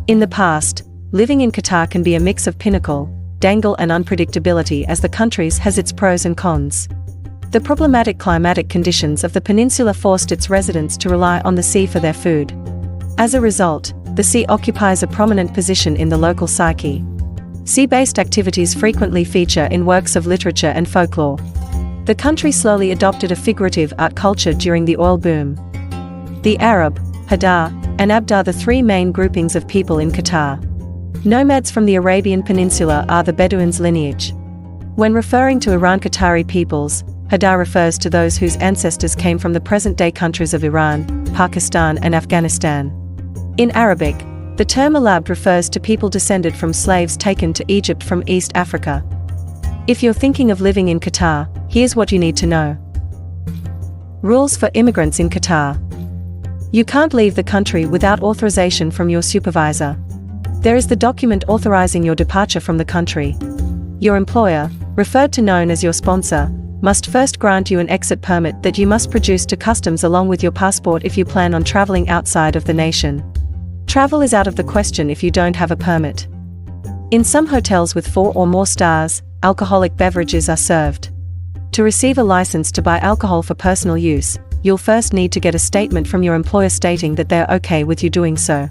In the past, living in Qatar can be a mix of pinnacle, dangle and unpredictability, as the country has its pros and cons. The problematic climatic conditions of the peninsula forced its residents to rely on the sea for their food. As a result, the sea occupies a prominent position in the local psyche. Sea-based activities frequently feature in works of literature and folklore. The country slowly adopted a figurative art culture during the oil boom. The Arab, Hadar, and Abd are the three main groupings of people in Qatar. Nomads from the Arabian Peninsula are the Bedouins lineage. When referring to Iran-Qatari peoples, Hadar refers to those whose ancestors came from the present-day countries of Iran, Pakistan and Afghanistan. In Arabic, the term Arab refers to people descended from slaves taken to Egypt from East Africa. If you're thinking of living in Qatar, here's what you need to know. Rules for immigrants in Qatar. You can't leave the country without authorization from your supervisor. There is the document authorizing your departure from the country. Your employer, referred to known as your sponsor, must first grant you an exit permit that you must produce to customs along with your passport if you plan on traveling outside of the nation. Travel is out of the question if you don't have a permit. In some hotels with 4 or more stars, alcoholic beverages are served. To receive a license to buy alcohol for personal use, you'll first need to get a statement from your employer stating that they're okay with you doing so.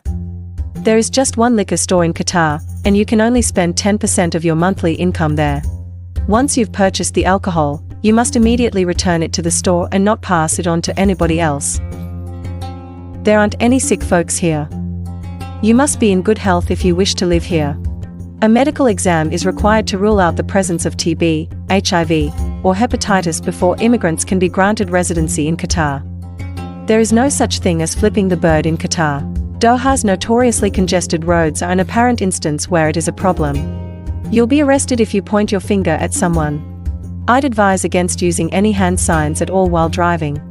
There is just one liquor store in Qatar, and you can only spend 10% of your monthly income there. Once you've purchased the alcohol, you must immediately return it to the store and not pass it on to anybody else. There aren't any sick folks here. You must be in good health if you wish to live here. A medical exam is required to rule out the presence of TB, HIV, or hepatitis before immigrants can be granted residency in Qatar. There is no such thing as flipping the bird in Qatar. Doha's notoriously congested roads are an apparent instance where it is a problem. You'll be arrested if you point your finger at someone. I'd advise against using any hand signs at all while driving.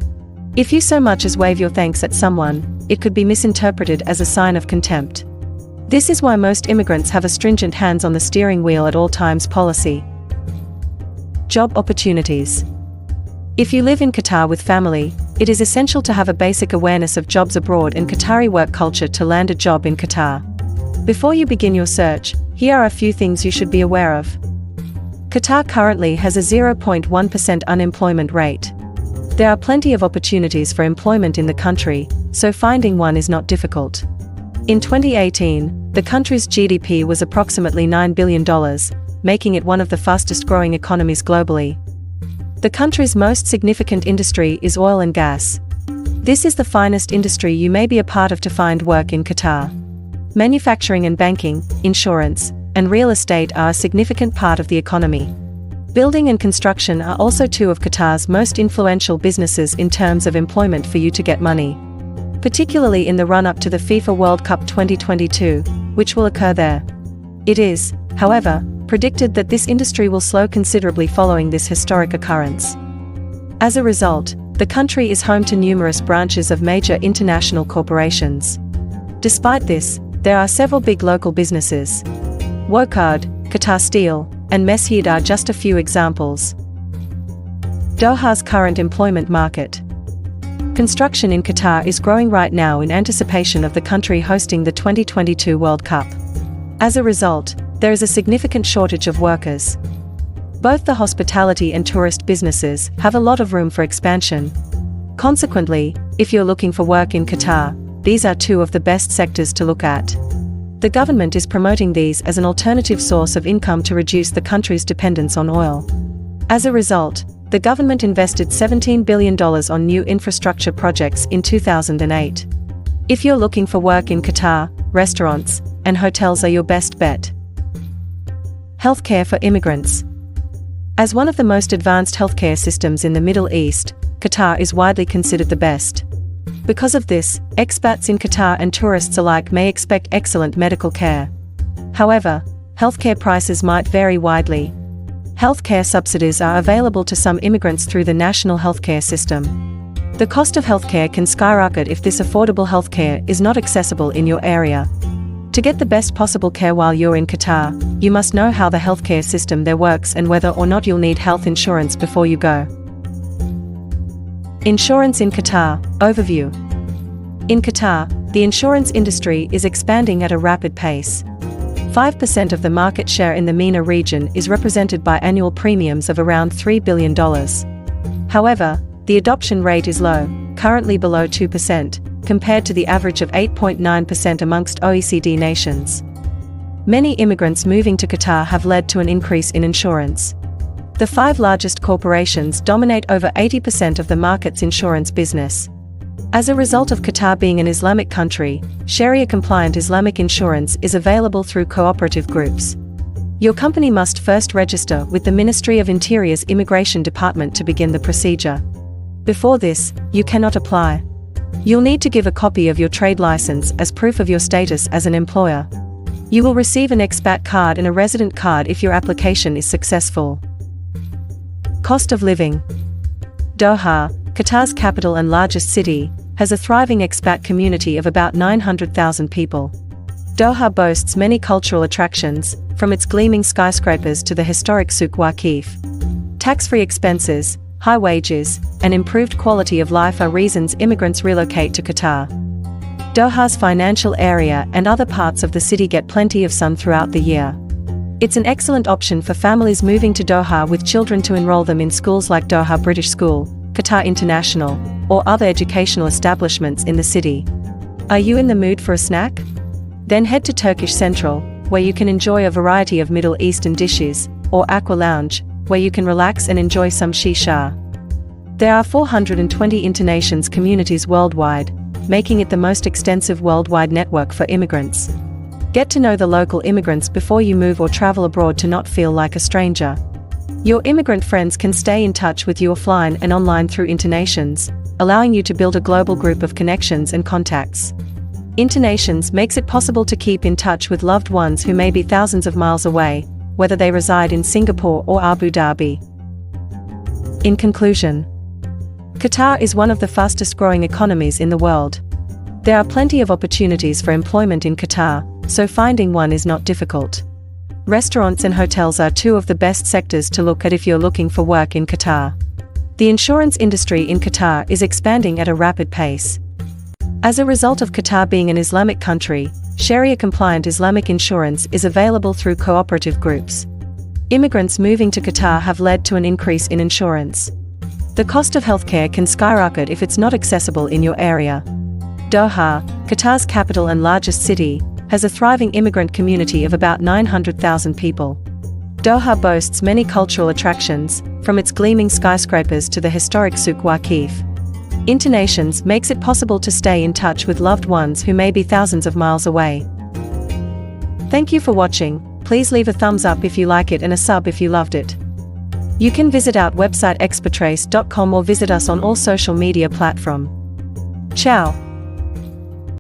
If you so much as wave your thanks at someone, it could be misinterpreted as a sign of contempt. This is why most immigrants have a stringent hands on the steering wheel at all times policy. Job opportunities. If you live in Qatar with family, it is essential to have a basic awareness of jobs abroad and Qatari work culture to land a job in Qatar. Before you begin your search, here are a few things you should be aware of. Qatar currently has a 0.1% unemployment rate. There are plenty of opportunities for employment in the country, so finding one is not difficult. In 2018, the country's GDP was approximately $9 billion, making it one of the fastest-growing economies globally. The country's most significant industry is oil and gas. This is the finest industry you may be a part of to find work in Qatar. Manufacturing and banking, insurance, and real estate are a significant part of the economy. Building and construction are also two of Qatar's most influential businesses in terms of employment for you to get money. Particularly in the run-up to the FIFA World Cup 2022, which will occur there. It is, however, predicted that this industry will slow considerably following this historic occurrence. As a result, the country is home to numerous branches of major international corporations. Despite this, there are several big local businesses. Wokard, Qatar Steel, and Meshed are just a few examples. Doha's current employment market. Construction in Qatar is growing right now in anticipation of the country hosting the 2022 World Cup. As a result, there is a significant shortage of workers. Both the hospitality and tourist businesses have a lot of room for expansion. Consequently, if you're looking for work in Qatar, these are two of the best sectors to look at. The government is promoting these as an alternative source of income to reduce the country's dependence on oil. As a result, the government invested $17 billion on new infrastructure projects in 2008. If you're looking for work in Qatar, restaurants and hotels are your best bet. Healthcare for immigrants. As one of the most advanced healthcare systems in the Middle East, Qatar is widely considered the best. Because of this, expats in Qatar and tourists alike may expect excellent medical care. However, healthcare prices might vary widely. Healthcare subsidies are available to some immigrants through the national healthcare system. The cost of healthcare can skyrocket if this affordable healthcare is not accessible in your area. To get the best possible care while you're in Qatar, you must know how the healthcare system there works and whether or not you'll need health insurance before you go. Insurance in Qatar. Overview. In Qatar, The insurance industry is expanding at a rapid pace. 5% of the market share in the MENA region is represented by annual premiums of around $3 billion. However, the adoption rate is low, currently below 2%, compared to the average of 8.9% amongst OECD nations. Many immigrants moving to Qatar have led to an increase in insurance. The 5 largest corporations dominate over 80% of the market's insurance business. As a result of Qatar being an Islamic country, Sharia-compliant Islamic insurance is available through cooperative groups. Your company must first register with the Ministry of Interior's Immigration Department to begin the procedure. Before this, you cannot apply. You'll need to give a copy of your trade license as proof of your status as an employer. You will receive an expat card and a resident card if your application is successful. Cost of living. Doha, Qatar's capital and largest city, has a thriving expat community of about 900,000 people. Doha boasts many cultural attractions, from its gleaming skyscrapers to the historic Souk Waqif. Tax-free expenses, high wages, and improved quality of life are reasons immigrants relocate to Qatar. Doha's financial area and other parts of the city get plenty of sun throughout the year. It's an excellent option for families moving to Doha with children to enroll them in schools like Doha British School, Qatar International, or other educational establishments in the city. Are you in the mood for a snack? Then head to Turkish Central, where you can enjoy a variety of Middle Eastern dishes, or Aqua Lounge, where you can relax and enjoy some shisha. There are 420 internations communities worldwide, making it the most extensive worldwide network for immigrants. Get to know the local immigrants before you move or travel abroad to not feel like a stranger. Your immigrant friends can stay in touch with you offline and online through Internations, allowing you to build a global group of connections and contacts. Internations makes it possible to keep in touch with loved ones who may be thousands of miles away, whether they reside in Singapore or Abu Dhabi. In conclusion, Qatar is one of the fastest growing economies in the world. There are plenty of opportunities for employment in Qatar, so finding one is not difficult. Restaurants and hotels are 2 of the best sectors to look at if you're looking for work in Qatar. The insurance industry in Qatar is expanding at a rapid pace. As a result of Qatar being an Islamic country, Sharia-compliant Islamic insurance is available through cooperative groups. Immigrants moving to Qatar have led to an increase in insurance. The cost of healthcare can skyrocket if it's not accessible in your area. Doha, Qatar's capital and largest city, has a thriving immigrant community of about 900,000 people. Doha boasts many cultural attractions, from its gleaming skyscrapers to the historic Souk Waqif. Internations makes it possible to stay in touch with loved ones who may be thousands of miles away. Thank you for watching. Please leave a thumbs up if you like it and a sub if you loved it. You can visit our website expatrace.com or visit us on all social media platforms. Ciao.